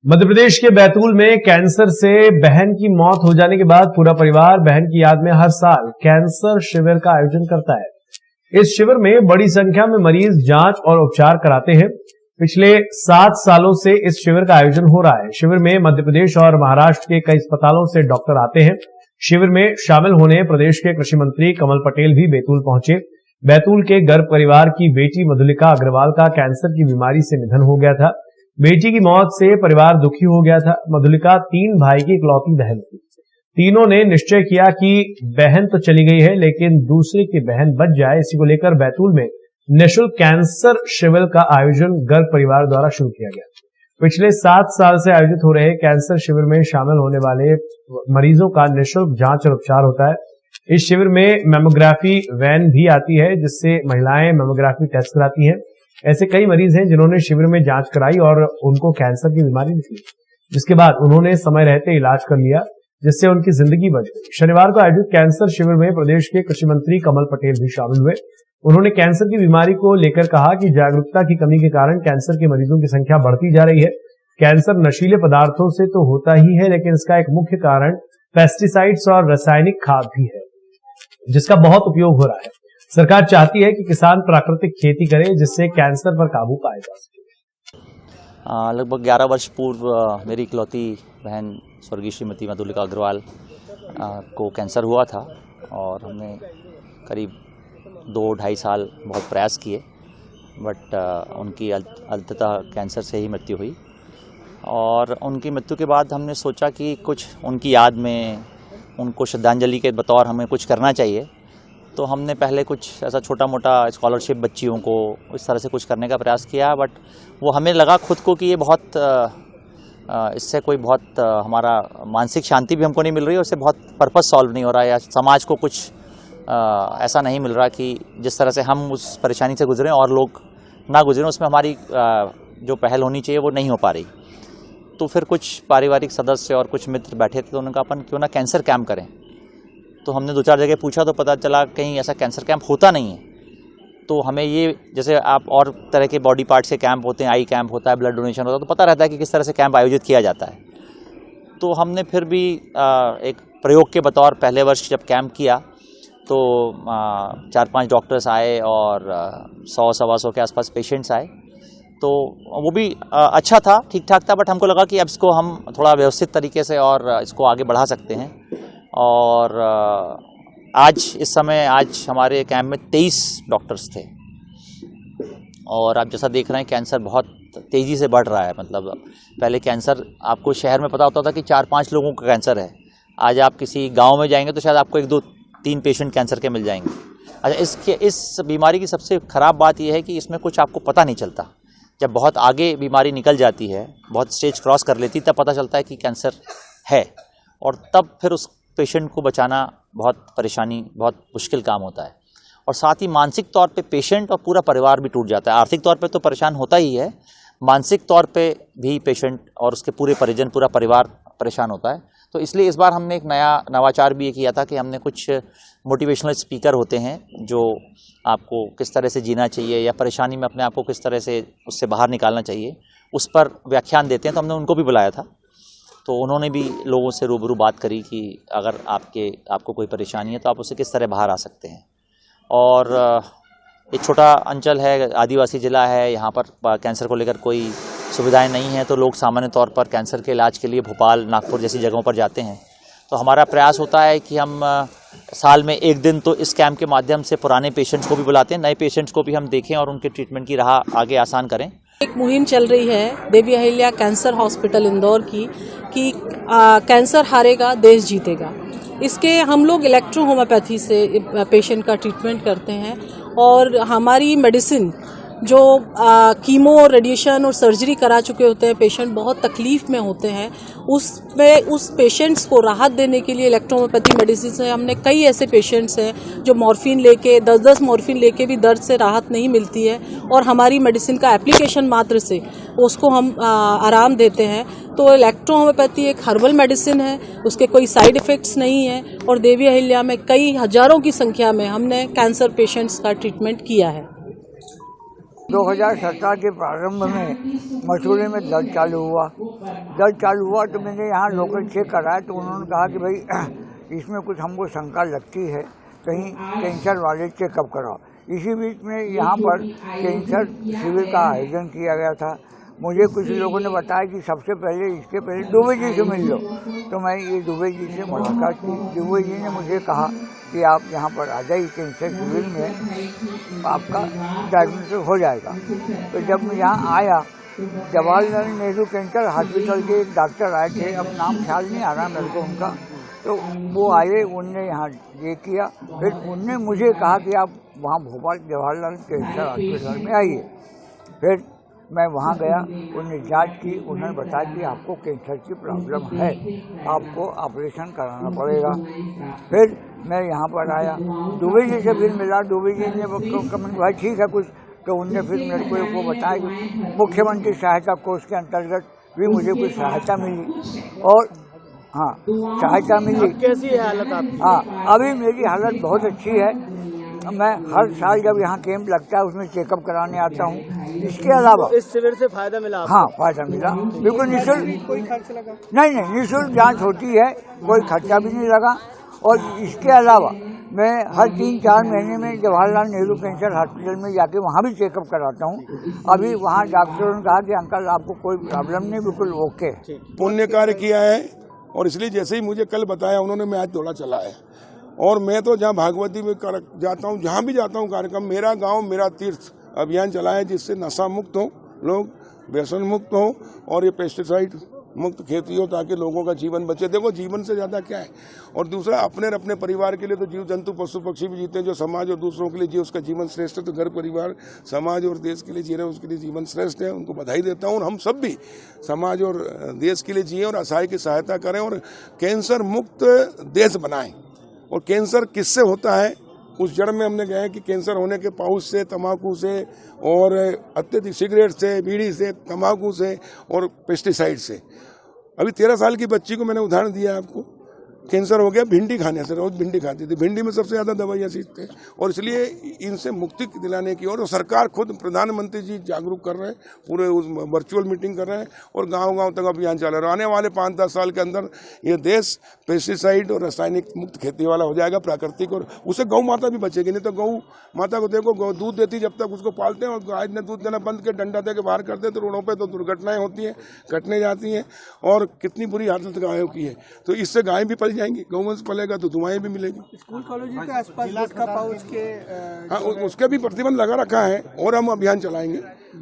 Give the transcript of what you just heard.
मध्य प्रदेश के बैतूल में कैंसर से बहन की मौत हो जाने के बाद पूरा परिवार बहन की याद में हर साल कैंसर शिविर का आयोजन करता है। इस शिविर में बड़ी संख्या में मरीज जांच और उपचार कराते हैं। पिछले 7 सालों से इस शिविर का आयोजन हो रहा है। शिविर में मध्य प्रदेश और महाराष्ट्र के कई अस्पतालों से डॉक्टर आते हैं। शिविर में शामिल होने प्रदेश के कृषि मंत्री कमल पटेल भी बैतूल पहुंचे। बैतूल के गर्भ परिवार की बेटी मधुलिका अग्रवाल का कैंसर की बीमारी से निधन हो गया था। बेटी की मौत से परिवार दुखी हो गया था। मधुलिका 3 भाई की इकलौती बहन थी। तीनों ने निश्चय किया कि बहन तो चली गई है, लेकिन दूसरे की बहन बच जाए। इसी को लेकर बैतूल में निःशुल्क कैंसर शिविर का आयोजन गर्भ परिवार द्वारा शुरू किया गया। पिछले 7 साल से आयोजित हो रहे कैंसर शिविर में शामिल होने वाले मरीजों का निःशुल्क जांच और उपचार होता है। इस शिविर में मेमोग्राफी वैन भी आती है, जिससे महिलाएं मेमोग्राफी टेस्ट कराती हैं। ऐसे कई मरीज हैं जिन्होंने शिविर में जांच कराई और उनको कैंसर की बीमारी निकली, जिसके बाद उन्होंने समय रहते इलाज कर लिया, जिससे उनकी जिंदगी बच गई। शनिवार को आयोजित कैंसर शिविर में प्रदेश के कृषि मंत्री कमल पटेल भी शामिल हुए। उन्होंने कैंसर की बीमारी को लेकर कहा कि जागरूकता की कमी के कारण कैंसर के मरीजों की संख्या बढ़ती जा रही है। कैंसर नशीले पदार्थों से तो होता ही है, लेकिन इसका एक मुख्य कारण पेस्टिसाइड्स और रासायनिक खाद भी है, जिसका बहुत उपयोग हो रहा है। सरकार चाहती है कि किसान प्राकृतिक खेती करे, जिससे कैंसर पर काबू पाया जा सके। लगभग 11 वर्ष पूर्व मेरी इकलौती बहन स्वर्गीय श्रीमती मधुलिका अग्रवाल को कैंसर हुआ था और हमने करीब 2-2.5 साल बहुत प्रयास किए, बट उनकी अंततः कैंसर से ही मृत्यु हुई। और उनकी मृत्यु के बाद हमने सोचा कि कुछ उनकी याद में उनको श्रद्धांजलि के बतौर हमें कुछ करना चाहिए। तो हमने पहले कुछ ऐसा छोटा मोटा स्कॉलरशिप बच्चियों को इस तरह से कुछ करने का प्रयास किया, बट वो हमें लगा खुद को कि ये बहुत इससे कोई बहुत हमारा मानसिक शांति भी हमको नहीं मिल रही और इससे बहुत पर्पस सॉल्व नहीं हो रहा है, या समाज को कुछ ऐसा नहीं मिल रहा कि जिस तरह से हम उस परेशानी से गुजरें और लोग ना गुजरें, उसमें हमारी जो पहल होनी चाहिए वो नहीं हो पा रही। तो फिर कुछ पारिवारिक सदस्य और कुछ मित्र बैठे थे, तो उन्होंने कहा अपन क्यों ना कैंसर कैंप करें। तो हमने 2-4 जगह पूछा तो पता चला कहीं ऐसा कैंसर कैंप होता नहीं है। तो हमें ये, जैसे आप और तरह के बॉडी पार्ट से कैंप होते हैं, आई कैंप होता है, ब्लड डोनेशन होता है, तो पता रहता है कि किस तरह से कैंप आयोजित किया जाता है। तो हमने फिर भी एक प्रयोग के बतौर पहले वर्ष जब कैंप किया तो 4-5 डॉक्टर्स आए और 100-125 के आसपास पेशेंट्स आए। तो वो भी अच्छा था, ठीक ठाक था, बट हमको लगा कि अब इसको हम थोड़ा व्यवस्थित तरीके से और इसको आगे बढ़ा सकते हैं। और आज हमारे कैंप में 23 डॉक्टर्स थे और आप जैसा देख रहे हैं कैंसर बहुत तेज़ी से बढ़ रहा है। मतलब पहले कैंसर आपको शहर में पता होता था कि 4-5 लोगों का कैंसर है। आज आप किसी गांव में जाएंगे तो शायद आपको 1-2-3 पेशेंट कैंसर के मिल जाएंगे। अच्छा, इस बीमारी की सबसे ख़राब बात यह है कि इसमें कुछ आपको पता नहीं चलता। जब बहुत आगे बीमारी निकल जाती है, बहुत स्टेज क्रॉस कर लेती, तब पता चलता है कि कैंसर है, और तब फिर उस पेशेंट को बचाना बहुत मुश्किल काम होता है। और साथ ही मानसिक तौर पे पेशेंट और पूरा परिवार भी टूट जाता है। आर्थिक तौर पे तो परेशान होता ही है, मानसिक तौर पे भी पेशेंट और उसके पूरे परिजन, पूरा परिवार परेशान होता है। तो इसलिए इस बार हमने एक नया नवाचार भी ये किया था कि हमने कुछ मोटिवेशनल स्पीकर होते हैं जो आपको किस तरह से जीना चाहिए या परेशानी में अपने आप को किस तरह से उससे बाहर निकालना चाहिए, उस पर व्याख्यान देते हैं। तो हमने उनको भी बुलाया था, तो उन्होंने भी लोगों से रूबरू बात करी कि अगर आपको कोई परेशानी है तो आप उससे किस तरह बाहर आ सकते हैं। और एक छोटा अंचल है, आदिवासी ज़िला है, यहाँ पर कैंसर को लेकर कोई सुविधाएं नहीं हैं, तो लोग सामान्य तौर पर कैंसर के इलाज के लिए भोपाल, नागपुर जैसी जगहों पर जाते हैं। तो हमारा प्रयास होता है कि हम साल में 1 दिन तो इस कैंप के माध्यम से पुराने पेशेंट्स को भी बुलाते हैं, नए पेशेंट्स को भी हम देखें और उनके ट्रीटमेंट की राह आगे आसान करें। एक मुहिम चल रही है देवी अहिल्या कैंसर हॉस्पिटल इंदौर की कि कैंसर हारेगा देश जीतेगा। इसके हम लोग इलेक्ट्रो होम्योपैथी से पेशेंट का ट्रीटमेंट करते हैं, और हमारी मेडिसिन जो कीमो, रेडिएशन और सर्जरी करा चुके होते हैं पेशेंट, बहुत तकलीफ में होते हैं, उस पेशेंट्स को राहत देने के लिए इलेक्ट्रो होम्योपैथी मेडिसिन से हमने कई ऐसे पेशेंट्स हैं जो मॉर्फिन लेके 10-10 मॉर्फिन लेके भी दर्द से राहत नहीं मिलती है, और हमारी मेडिसिन का एप्लीकेशन मात्र से उसको हम आराम देते हैं। तो इलेक्ट्रो होम्योपैथी एक हर्बल मेडिसिन है, उसके कोई साइड इफ़ेक्ट्स नहीं है, और देवी अहिल्या में कई हजारों की संख्या में हमने कैंसर पेशेंट्स का ट्रीटमेंट किया है। 2017 के प्रारंभ में मसूरी में दर्द चालू हुआ तो मैंने यहाँ लोकल चेक कराया तो उन्होंने कहा कि भाई इसमें कुछ हमको शंका लगती है, कहीं कैंसर वाले चेकअप कराओ। इसी बीच में यहाँ पर कैंसर शिविर का आयोजन किया गया था। मुझे कुछ लोगों ने बताया कि सबसे पहले इसके पहले दुबे जी से मिल लो, तो मैं ये दुबे जी से मुलाकात की। दुबे जी ने मुझे कहा कि आप यहाँ पर आ जाइए, कैंसर शिविर में आपका डायग्नोसिस हो जाएगा। तो जब मैं यहाँ आया, जवाहरलाल नेहरू कैंसर हॉस्पिटल के एक डॉक्टर आए थे, अब नाम ख्याल नहीं आ रहा मेरे को उनका, तो वो आए, उनने यहाँ ये किया। फिर उनने मुझे कहा कि आप वहाँ भोपाल जवाहरलाल कैंसर हॉस्पिटल में आइए। फिर मैं वहाँ गया, उन्होंने जांच की, उन्होंने बताया कि आपको कैंसर की प्रॉब्लम है, आपको ऑपरेशन कराना पड़ेगा। फिर मैं यहाँ पर आया, दुबे जी से फिर मिला। दुबे जी ने कहा भाई ठीक है कुछ, तो उनने फिर मेरे को वो बताया कि मुख्यमंत्री सहायता कोष के अंतर्गत भी मुझे कुछ सहायता मिली। और हाँ, सहायता मिली। कैसी है हालत आपकी? हाँ, अभी मेरी हालत बहुत अच्छी है। मैं हर साल जब यहाँ कैंप लगता है उसमें चेकअप कराने आता हूँ। इसके अलावा इस शिविर से फायदा मिला आपको? हाँ, फायदा मिला, बिल्कुल निःशुल्क। कोई खर्च लगा? नहीं, निःशुल्क जांच होती है, कोई खर्चा भी नहीं लगा। और इसके अलावा मैं हर 3-4 महीने में जवाहरलाल नेहरू कैंसर हॉस्पिटल में जाके वहाँ भी चेकअप कराता हूँ। अभी वहाँ डॉक्टरों ने कहा कि अंकल आपको कोई प्रॉब्लम नहीं, बिल्कुल ओके। पुण्य कार्य किया है और इसलिए जैसे ही मुझे कल बताया उन्होंने, मैं आज दौड़ा चला है। और मैं तो जहाँ भागवती में जाता हूँ, जहाँ भी जाता हूँ कार्यक्रम, मेरा गांव मेरा तीर्थ अभियान चला है, जिससे नशा मुक्त हो लोग, व्यसन मुक्त हो और ये पेस्टिसाइड मुक्त खेती हो, ताकि लोगों का जीवन बचे। देखो जीवन से ज़्यादा क्या है। और दूसरा, अपने परिवार के लिए तो जीव जंतु पशु पक्षी भी जीते हैं। जो समाज और दूसरों के लिए जी उसका जीवन श्रेष्ठ है, तो घर परिवार समाज और देश के लिए जी रहे हैं, उसके लिए जीवन श्रेष्ठ है। उनको बधाई देता हूँ। और हम सब भी समाज और देश के लिए जिए और असहाय की सहायता करें और कैंसर मुक्त देश बनाएं। और कैंसर किससे होता है उस जड़ में हमने गए कि कैंसर होने के पाउच से, तंबाकू से और अत्यधिक सिगरेट से, बीड़ी से, तंबाकू से और पेस्टिसाइड से। अभी 13 साल की बच्ची को मैंने उदाहरण दिया आपको, कैंसर हो गया भिंडी खाने से। रोज भिंडी खाती थी, भिंडी में सबसे ज़्यादा दवाइयाँ सीखते हैं। और इसलिए इनसे मुक्ति दिलाने की और सरकार खुद, प्रधानमंत्री जी जागरूक कर रहे हैं, पूरे वर्चुअल मीटिंग कर रहे हैं और गांव-गांव तक अभियान चला रहा है। आने वाले 5-10 साल के अंदर ये देश पेस्टिसाइड और रासायनिक मुक्त खेती वाला हो जाएगा, प्राकृतिक। और उससे गौ माता भी बचेगी। नहीं तो गौ माता को देखो, गौ दूध देती, जब तक उसको पालते हैं और गाय ने दूध देना बंद के डंडा दे के बाहर करते हैं तो रोडों पर तो दुर्घटनाएं होती हैं, कटने जाती हैं और कितनी बुरी हालत गायों की है। तो इससे गायें भी पल जाएंगी, गौवंश पलेगा तो दुआएं भी मिलेगी। स्कूल कॉलेज के आसपास गुटखा पाउच के हाँ, उसके भी प्रतिबंध लगा रखा है और हम अभियान चलाएंगे।